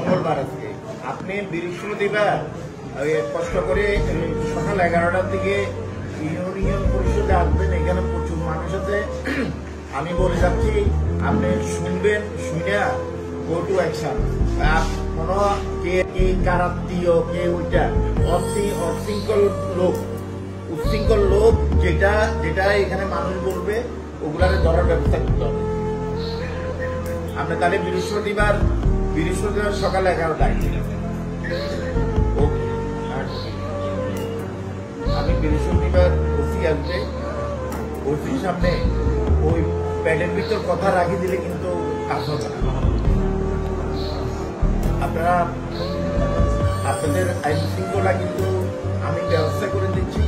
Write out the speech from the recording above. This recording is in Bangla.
মঙ্গলবার আজকে আপনি বৃহস্পতিবার কষ্ট করে সকাল 11টার দিকে ইউনিয়ন পরিষদে আসবেন। এখানে প্রচুর মানুষ আছে। আমি বলে যাচ্ছি, আপনি শুনবেন, শুনে গো টু অ্যাকশন। কোনো কে কারাত্মীয় কে ওইটা অশৃঙ্খল লোক, উচ্ছৃঙ্খল লোক যেটা যেটা এখানে মানুষ বলবে ওগুলার ধরার ব্যবস্থা করতে হবে। আপনি তাহলে বৃহস্পতিবার সকাল 11টায় আমি বৃহস্পতিবার ওসি আসবে, ওসির সামনে ওই প্যাডের ভিতর কথা রাখি দিলে কিন্তু কাজ হবে না। আপনারা আপনাদের আইন শৃঙ্খলা কিন্তু আমি ব্যবস্থা করে দিচ্ছি।